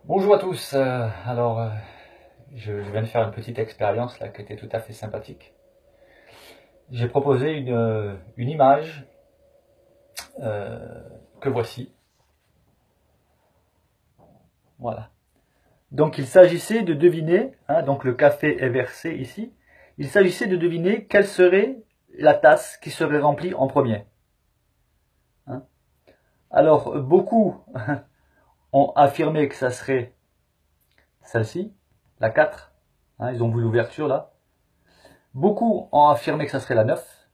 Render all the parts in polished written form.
Bonjour à tous. Je viens de faire une petite expérience là qui était tout à fait sympathique. J'ai proposé une image que voici. Voilà. Donc il s'agissait de deviner, donc le café est versé ici, il s'agissait de deviner quelle serait la tasse qui serait remplie en premier. Alors beaucoup ont affirmé que ça serait celle-ci, la 4. Ils ont vu l'ouverture là. Beaucoup ont affirmé que ça serait la 9.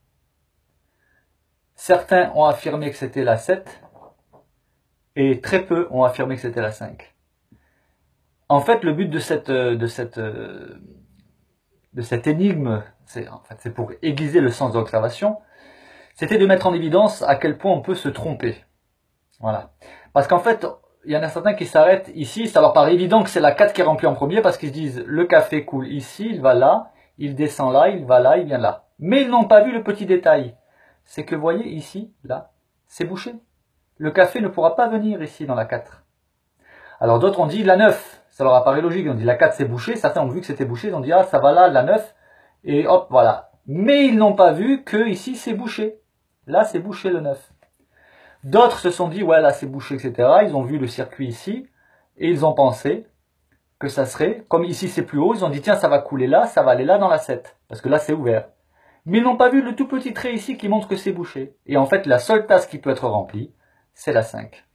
Certains ont affirmé que c'était la 7. Et très peu ont affirmé que c'était la 5. En fait, le but de cette énigme, c'est pour aiguiser le sens de l'observation, c'était de mettre en évidence à quel point on peut se tromper. Voilà. Parce qu'en fait, il y en a certains qui s'arrêtent ici, ça leur paraît évident que c'est la 4 qui est remplie en premier, parce qu'ils se disent, le café coule ici, il va là, il descend là, il va là, il vient là. Mais ils n'ont pas vu le petit détail. C'est que, vous voyez, ici, là, c'est bouché. Le café ne pourra pas venir ici dans la 4. Alors d'autres ont dit la 9, ça leur apparaît logique, ils ont dit la 4 c'est bouché, certains ont vu que c'était bouché, ils ont dit ah ça va là, la 9, et hop, voilà. Mais ils n'ont pas vu que ici c'est bouché. Là c'est bouché le 9. D'autres se sont dit ouais là c'est bouché, etc. Ils ont vu le circuit ici, et ils ont pensé que ça serait, comme ici c'est plus haut, ils ont dit tiens ça va couler là, ça va aller là dans la 7, parce que là c'est ouvert. Mais ils n'ont pas vu le tout petit trait ici qui montre que c'est bouché. Et en fait la seule tasse qui peut être remplie, c'est la 5.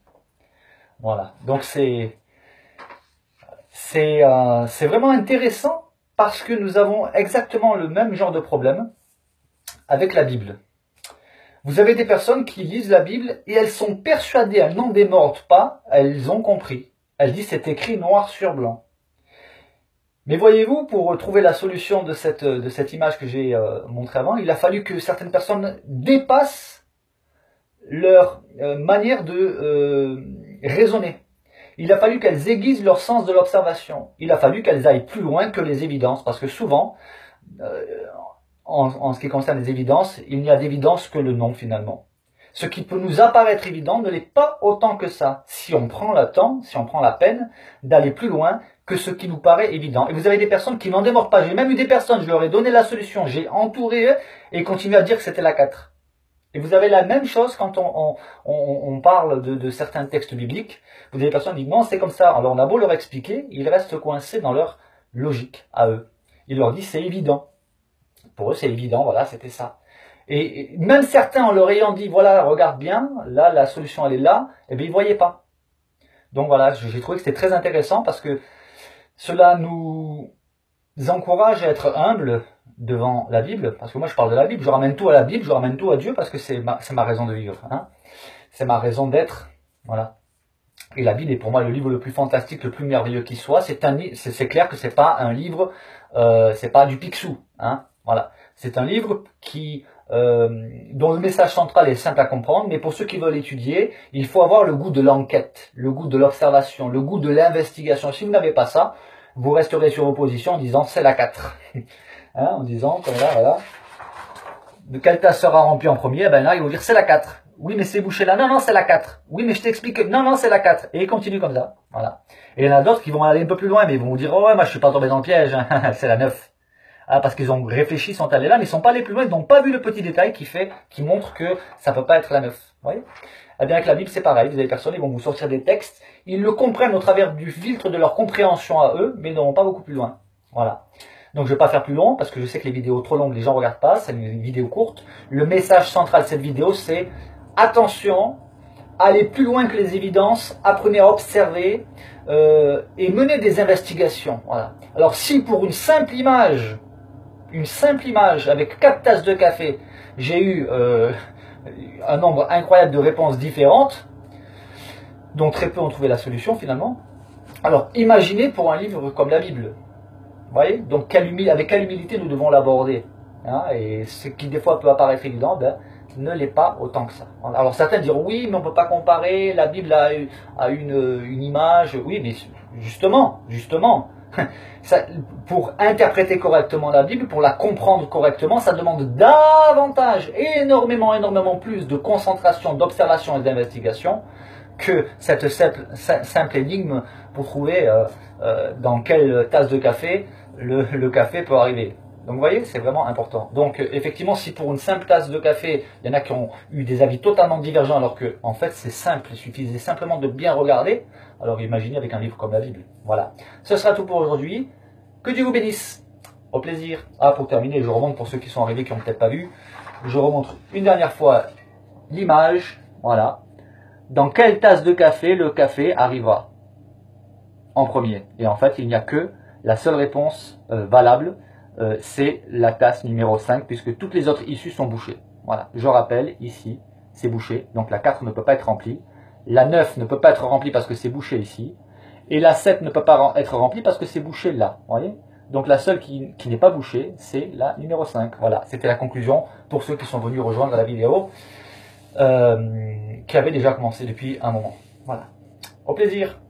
Voilà, donc c'est vraiment intéressant parce que nous avons exactement le même genre de problème avec la Bible. Vous avez des personnes qui lisent la Bible et elles sont persuadées, elles n'en démordent pas, elles ont compris. Elles disent c'est écrit noir sur blanc. Mais voyez-vous, pour trouver la solution de cette image que j'ai montrée avant, il a fallu que certaines personnes dépassent leur manière de raisonner. Il a fallu qu'elles aiguisent leur sens de l'observation. Il a fallu qu'elles aillent plus loin que les évidences, parce que souvent, en ce qui concerne les évidences, il n'y a d'évidence que le nom finalement. Ce qui peut nous apparaître évident ne l'est pas autant que ça, si on prend le temps, si on prend la peine d'aller plus loin que ce qui nous paraît évident. Et vous avez des personnes qui n'en démordent pas. J'ai même eu des personnes, je leur ai donné la solution, j'ai entouré eux, et ils continuent à dire que c'était la 4. Et vous avez la même chose quand on parle de certains textes bibliques. Vous avez des personnes qui disent non, c'est comme ça. Alors on a beau leur expliquer, ils restent coincés dans leur logique à eux. Ils leur disent c'est évident. Pour eux c'est évident, voilà, c'était ça. Et même certains en leur ayant dit voilà, regarde bien, là la solution elle est là, eh bien ils ne voyaient pas. Donc voilà, j'ai trouvé que c'était très intéressant parce que cela nous encourage à être humbles devant la Bible, parce que moi je parle de la Bible, je ramène tout à la Bible, je ramène tout à Dieu, parce que c'est ma raison de vivre, c'est ma raison d'être, voilà. Et la Bible est pour moi le livre le plus fantastique, le plus merveilleux qui soit. C'est clair que c'est pas un livre, c'est pas du Picsou, voilà. C'est un livre dont le message central est simple à comprendre, mais pour ceux qui veulent étudier, il faut avoir le goût de l'enquête, le goût de l'observation, le goût de l'investigation. Si vous n'avez pas ça, vous resterez sur vos positions en disant c'est la 4. En disant, comme là, voilà, de quelle tasse sera remplie en premier, ben là, ils vont dire c'est la 4. Oui, mais c'est bouché là. Non, non, c'est la 4. Oui, mais je t'explique que non, non, c'est la 4. Et ils continuent comme ça. Voilà. Et il y en a d'autres qui vont aller un peu plus loin, mais ils vont vous dire, oh ouais, moi je suis pas tombé dans le piège, c'est la 9. Parce qu'ils ont réfléchi, sont allés là, mais ils sont pas allés plus loin, ils n'ont pas vu le petit détail qui montre que ça peut pas être la 9. Vous voyez? Eh bien, avec la Bible, c'est pareil. Vous avez des personnes, ils vont vous sortir des textes, ils le comprennent au travers du filtre de leur compréhension à eux, mais ils n'iront pas beaucoup plus loin. Voilà. Donc je ne vais pas faire plus long, parce que je sais que les vidéos trop longues, les gens ne regardent pas, c'est une vidéo courte. Le message central de cette vidéo, c'est attention, allez plus loin que les évidences, apprenez à observer et menez des investigations. Voilà. Alors si pour une simple image avec 4 tasses de café, j'ai eu un nombre incroyable de réponses différentes, dont très peu ont trouvé la solution finalement, alors imaginez pour un livre comme la Bible. Vous voyez? Donc avec quelle humilité nous devons l'aborder. Et ce qui des fois peut apparaître évident, ne l'est pas autant que ça. Alors certains diront oui, mais on ne peut pas comparer, la Bible a une image. Oui, mais justement, ça, pour interpréter correctement la Bible, pour la comprendre correctement, ça demande davantage, énormément plus de concentration, d'observation et d'investigation que cette simple énigme pour trouver dans quelle tasse de café le café peut arriver. Donc vous voyez, c'est vraiment important. Donc effectivement, si pour une simple tasse de café, il y en a qui ont eu des avis totalement divergents, alors que en fait c'est simple, il suffisait simplement de bien regarder, alors imaginez avec un livre comme la Bible. Voilà. Ce sera tout pour aujourd'hui. Que Dieu vous bénisse. Au plaisir. Ah, pour terminer, je remonte pour ceux qui sont arrivés, qui n'ont peut-être pas vu, je remontre une dernière fois l'image. Voilà. Dans quelle tasse de café le café arrivera en premier? Et en fait, il n'y a que la seule réponse valable, c'est la tasse numéro 5, puisque toutes les autres issues sont bouchées. Voilà, je rappelle, ici, c'est bouché, donc la 4 ne peut pas être remplie. La 9 ne peut pas être remplie parce que c'est bouché ici. Et la 7 ne peut pas être remplie parce que c'est bouché là. Vous voyez? Donc la seule qui n'est pas bouchée, c'est la numéro 5. Voilà, c'était la conclusion pour ceux qui sont venus rejoindre la vidéo, qui avait déjà commencé depuis un moment. Voilà, au plaisir.